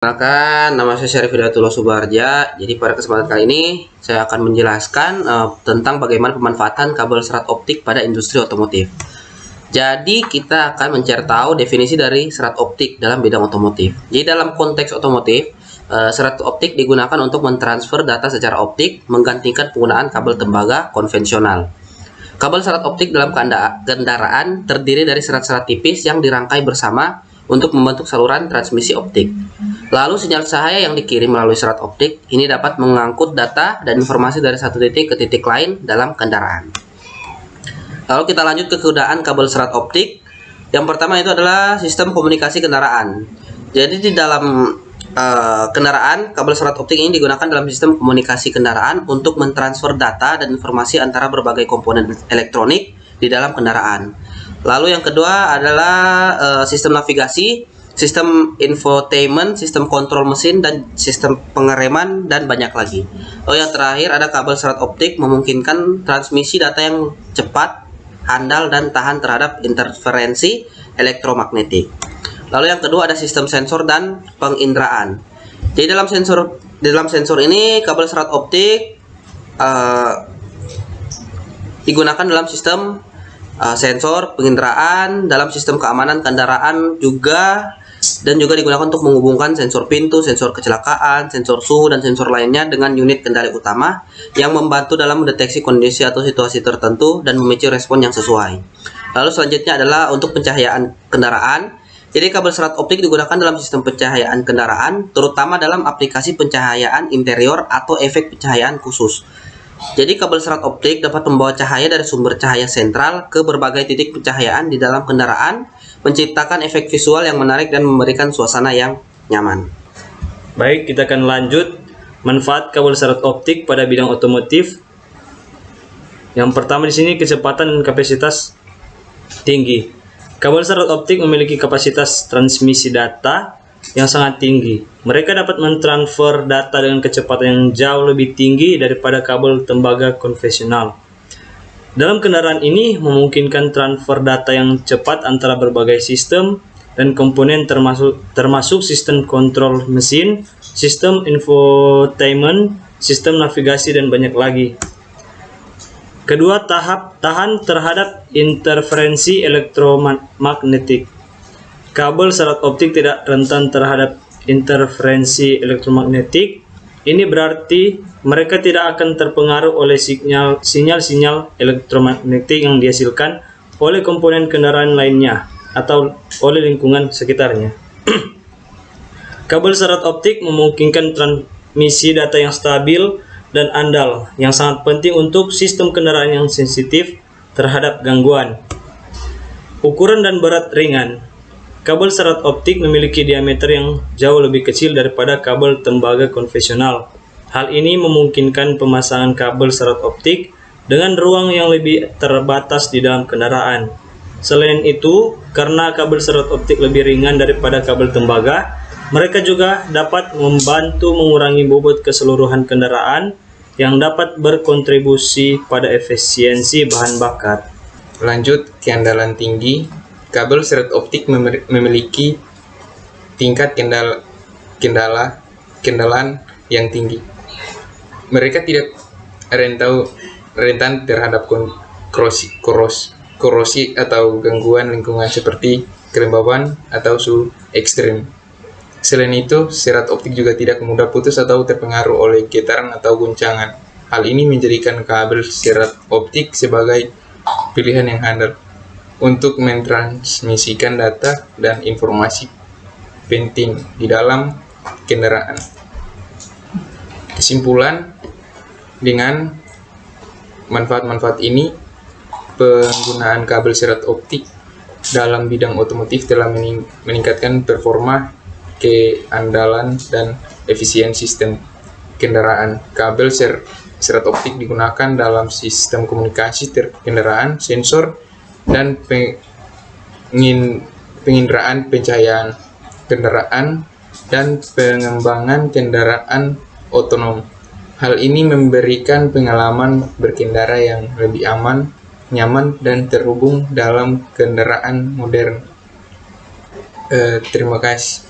Perkenalkan, nama saya Syarif Hidayatullah Subarja. Jadi pada kesempatan kali ini saya akan menjelaskan tentang bagaimana pemanfaatan kabel serat optik pada industri otomotif. Jadi kita akan mencari tahu definisi dari serat optik dalam bidang otomotif. Jadi dalam konteks otomotif, serat optik digunakan untuk mentransfer data secara optik, menggantikan penggunaan kabel tembaga konvensional. Kabel serat optik dalam kendaraan terdiri dari serat-serat tipis yang dirangkai bersama untuk membentuk saluran transmisi optik. Lalu sinyal cahaya yang dikirim melalui serat optik ini dapat mengangkut data dan informasi dari satu titik ke titik lain dalam kendaraan. Lalu kita lanjut ke kegunaan kabel serat optik. Yang pertama itu adalah sistem komunikasi kendaraan. Jadi di dalam kendaraan, kabel serat optik ini digunakan dalam sistem komunikasi kendaraan untuk mentransfer data dan informasi antara berbagai komponen elektronik di dalam kendaraan. Lalu yang kedua adalah sistem navigasi, sistem infotainment, sistem kontrol mesin, dan sistem pengereman, dan banyak lagi. Lalu yang terakhir ada kabel serat optik memungkinkan transmisi data yang cepat, handal, dan tahan terhadap interferensi elektromagnetik. Lalu yang kedua ada sistem sensor dan penginderaan. Jadi dalam sensor ini kabel serat optik digunakan dalam sistem sensor, penginderaan, dalam sistem keamanan kendaraan juga, dan juga digunakan untuk menghubungkan sensor pintu, sensor kecelakaan, sensor suhu, dan sensor lainnya dengan unit kendali utama yang membantu dalam mendeteksi kondisi atau situasi tertentu dan memicu respon yang sesuai. Lalu selanjutnya adalah untuk pencahayaan kendaraan. Jadi kabel serat optik digunakan dalam sistem pencahayaan kendaraan, terutama dalam aplikasi pencahayaan interior atau efek pencahayaan khusus. Jadi kabel serat optik dapat membawa cahaya dari sumber cahaya sentral ke berbagai titik pencahayaan di dalam kendaraan, menciptakan efek visual yang menarik dan memberikan suasana yang nyaman. Baik, kita akan lanjut manfaat kabel serat optik pada bidang otomotif. Yang pertama di sini kecepatan dan kapasitas tinggi. Kabel serat optik memiliki kapasitas transmisi data yang sangat tinggi. Mereka dapat mentransfer data dengan kecepatan yang jauh lebih tinggi daripada kabel tembaga konvensional. Dalam kendaraan ini memungkinkan transfer data yang cepat antara berbagai sistem dan komponen termasuk sistem kontrol mesin, sistem infotainment, sistem navigasi, dan banyak lagi. Kedua, tahan terhadap interferensi elektromagnetik. Kabel serat optik tidak rentan terhadap interferensi elektromagnetik. Ini berarti mereka tidak akan terpengaruh oleh sinyal-sinyal elektromagnetik yang dihasilkan oleh komponen kendaraan lainnya atau oleh lingkungan sekitarnya. Kabel serat optik memungkinkan transmisi data yang stabil dan andal, yang sangat penting untuk sistem kendaraan yang sensitif terhadap gangguan. Ukuran dan berat ringan. Kabel serat optik memiliki diameter yang jauh lebih kecil daripada kabel tembaga konvensional. Hal ini memungkinkan pemasangan kabel serat optik dengan ruang yang lebih terbatas di dalam kendaraan. Selain itu, karena kabel serat optik lebih ringan daripada kabel tembaga, mereka juga dapat membantu mengurangi bobot keseluruhan kendaraan yang dapat berkontribusi pada efisiensi bahan bakar. Lanjut, keandalan tinggi. Kabel serat optik memiliki tingkat kendalaan yang tinggi. Mereka tidak rentan terhadap korosi atau gangguan lingkungan seperti kelembaban atau suhu ekstrim. Selain itu, serat optik juga tidak mudah putus atau terpengaruh oleh getaran atau guncangan. Hal ini menjadikan kabel serat optik sebagai pilihan yang handal untuk mentransmisikan data dan informasi penting di dalam kendaraan. Kesimpulan, dengan manfaat-manfaat ini, penggunaan kabel serat optik dalam bidang otomotif telah meningkatkan performa, keandalan, dan efisiensi sistem kendaraan. Kabel serat optik digunakan dalam sistem komunikasi kendaraan, sensor, dan penginderaan pencahayaan kendaraan, dan pengembangan kendaraan otonom. Hal ini memberikan pengalaman berkendara yang lebih aman, nyaman, dan terhubung dalam kendaraan modern. Terima kasih.